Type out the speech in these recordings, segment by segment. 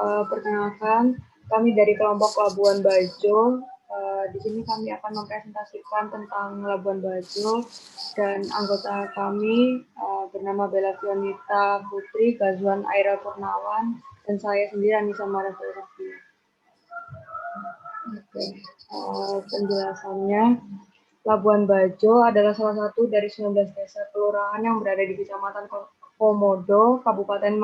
Perkenalkan, kami dari kelompok Labuan Bajo. Di sini kami akan mempresentasikan tentang Labuan Bajo dan anggota kami bernama Bella Fionita Putri, Gazwan Aira Purnawan, dan saya sendiri Anissa Marasarasi. Penjelasannya, Labuan Bajo adalah salah satu dari 19 desa kelurahan yang berada di Kecamatan Komodo, Kabupaten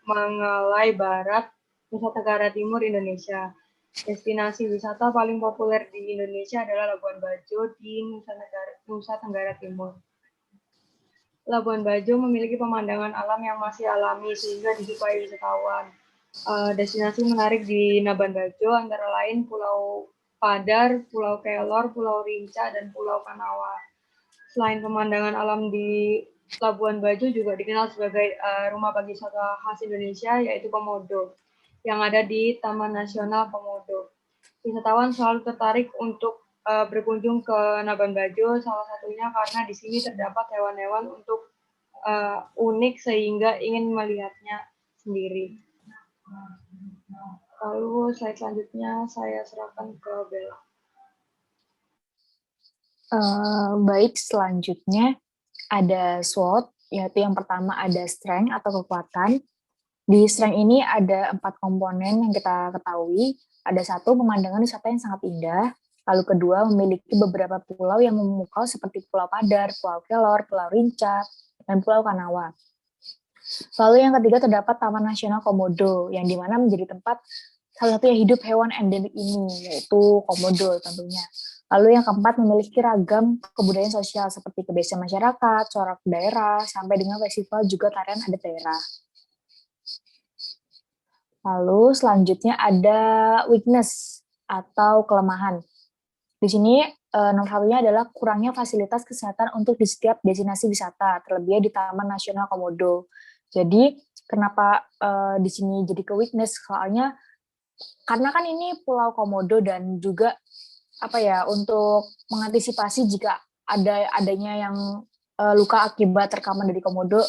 Mangalai Barat, Nusa Tenggara Timur, Indonesia. Destinasi wisata paling populer di Indonesia adalah Labuan Bajo di Nusa Tenggara Timur. Labuan Bajo memiliki pemandangan alam yang masih alami sehingga disukai wisatawan. Destinasi menarik di Labuan Bajo antara lain Pulau Padar, Pulau Kelor, Pulau Rinca, dan Pulau Kanawa. Selain pemandangan alam di Labuan Bajo juga dikenal sebagai rumah pariwisata khas Indonesia, yaitu Komodo, yang ada di Taman Nasional Komodo. Wisatawan selalu tertarik untuk berkunjung ke Labuan Bajo, salah satunya karena di sini terdapat hewan-hewan untuk unik sehingga ingin melihatnya sendiri. Lalu slide selanjutnya saya serahkan ke Bella. Baik, selanjutnya ada SWOT, yaitu yang pertama ada strength atau kekuatan. Di strength ini ada 4 komponen yang kita ketahui. Ada 1, pemandangan wisata yang sangat indah. Lalu kedua, memiliki beberapa pulau yang memukau seperti Pulau Padar, Pulau Kelor, Pulau Rinca, dan Pulau Kanawa. Lalu yang ketiga terdapat Taman Nasional Komodo, yang dimana menjadi tempat salah satu yang hidup hewan endemik ini, yaitu komodo tentunya. Lalu yang keempat memiliki ragam kebudayaan sosial seperti kebiasaan masyarakat, corak daerah, sampai dengan festival juga tarian adat daerah. Lalu selanjutnya ada weakness atau kelemahan. Di sini nomor satunya adalah kurangnya fasilitas kesehatan untuk di setiap destinasi wisata, terlebih di Taman Nasional Komodo. Jadi kenapa di sini jadi ke weakness? Soalnya karena kan ini Pulau Komodo dan juga untuk mengantisipasi jika adanya yang luka akibat terkaman dari komodo,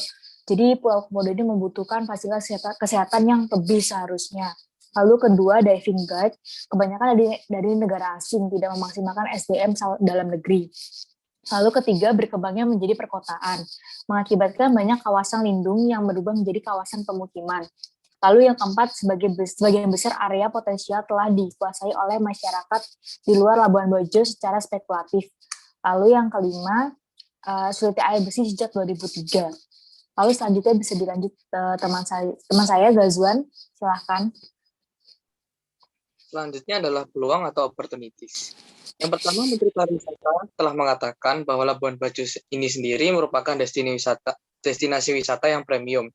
jadi Pulau Komodo ini membutuhkan fasilitas kesehatan yang lebih seharusnya. Lalu kedua, diving guide, kebanyakan dari negara asing, tidak memaksimalkan SDM dalam negeri. Lalu ketiga, berkembangnya menjadi perkotaan, mengakibatkan banyak kawasan lindung yang berubah menjadi kawasan pemukiman. Lalu yang keempat, sebagian besar area potensial telah dikuasai oleh masyarakat di luar Labuan Bajo secara spekulatif. Lalu yang kelima, sulitnya air bersih sejak 2003. Lalu selanjutnya bisa dilanjut teman saya Gazwan, silahkan. Selanjutnya adalah peluang atau opportunities. Yang pertama, Menteri Pariwisata telah mengatakan bahwa Labuan Bajo ini sendiri merupakan destinasi wisata yang premium,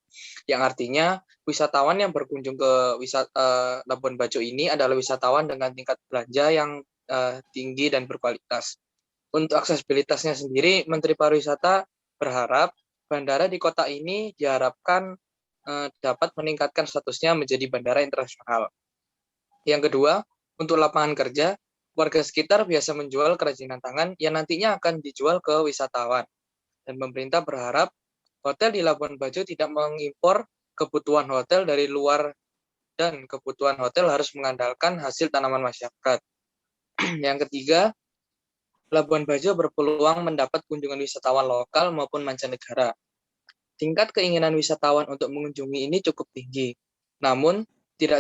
yang artinya wisatawan yang berkunjung ke Labuan Bajo ini adalah wisatawan dengan tingkat belanja yang tinggi dan berkualitas. Untuk aksesibilitasnya sendiri, Menteri Pariwisata berharap bandara di kota ini diharapkan dapat meningkatkan statusnya menjadi bandara internasional. Yang kedua, untuk lapangan kerja, warga sekitar biasa menjual kerajinan tangan yang nantinya akan dijual ke wisatawan. Dan pemerintah berharap hotel di Labuan Bajo tidak mengimpor kebutuhan hotel dari luar dan kebutuhan hotel harus mengandalkan hasil tanaman masyarakat. Yang ketiga, Labuan Bajo berpeluang mendapat kunjungan wisatawan lokal maupun mancanegara. Tingkat keinginan wisatawan untuk mengunjungi ini cukup tinggi. Namun, tidak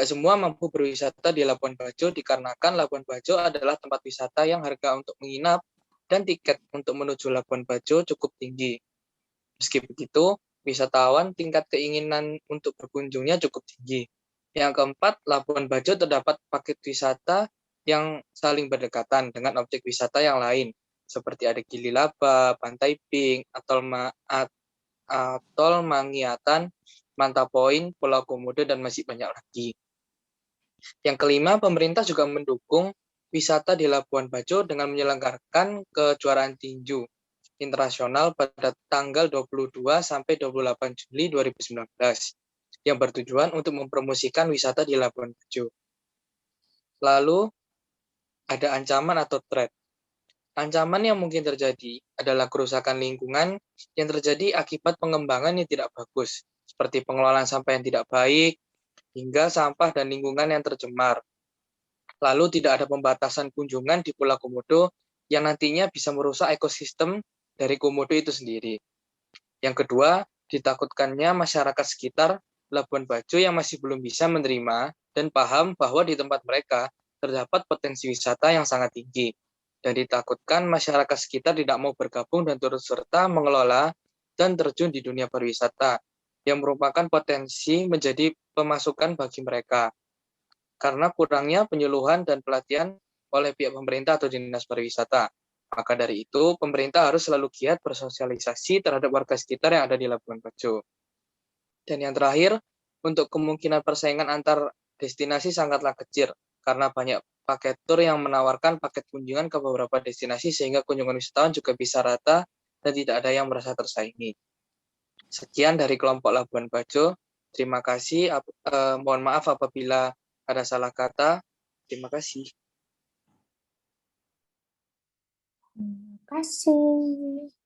semua mampu berwisata di Labuan Bajo dikarenakan Labuan Bajo adalah tempat wisata yang harga untuk menginap dan tiket untuk menuju Labuan Bajo cukup tinggi. Meski begitu, wisatawan tingkat keinginan untuk berkunjungnya cukup tinggi. Yang keempat, Labuan Bajo terdapat paket wisata yang saling berdekatan dengan objek wisata yang lain, seperti ada Gili Laba, Pantai Pink, Atol Mangiatan, Manta Point, Pulau Komodo, dan masih banyak lagi. Yang kelima, pemerintah juga mendukung wisata di Labuan Bajo dengan menyelenggarakan kejuaraan tinju internasional pada tanggal 22 sampai 28 Juli 2019 yang bertujuan untuk mempromosikan wisata di Labuan Bajo. Lalu ada ancaman atau threat. Ancaman yang mungkin terjadi adalah kerusakan lingkungan yang terjadi akibat pengembangan yang tidak bagus, seperti pengelolaan sampah yang tidak baik, hingga sampah dan lingkungan yang tercemar. Lalu tidak ada pembatasan kunjungan di Pulau Komodo yang nantinya bisa merusak ekosistem dari Komodo itu sendiri. Yang kedua, ditakutkannya masyarakat sekitar Labuan Bajo yang masih belum bisa menerima dan paham bahwa di tempat mereka terdapat potensi wisata yang sangat tinggi. Dan ditakutkan masyarakat sekitar tidak mau bergabung dan turut serta mengelola dan terjun di dunia pariwisata, yang merupakan potensi menjadi pemasukan bagi mereka. Karena kurangnya penyuluhan dan pelatihan oleh pihak pemerintah atau dinas pariwisata. Maka dari itu, pemerintah harus selalu giat bersosialisasi terhadap warga sekitar yang ada di Labuan Bajo. Dan yang terakhir, untuk kemungkinan persaingan antar destinasi sangatlah kecil, karena banyak paket tur yang menawarkan paket kunjungan ke beberapa destinasi, sehingga kunjungan wisatawan juga bisa rata dan tidak ada yang merasa tersaingi. Sekian dari kelompok Labuan Bajo. Terima kasih. Mohon maaf apabila ada salah kata. Terima kasih. Terima kasih.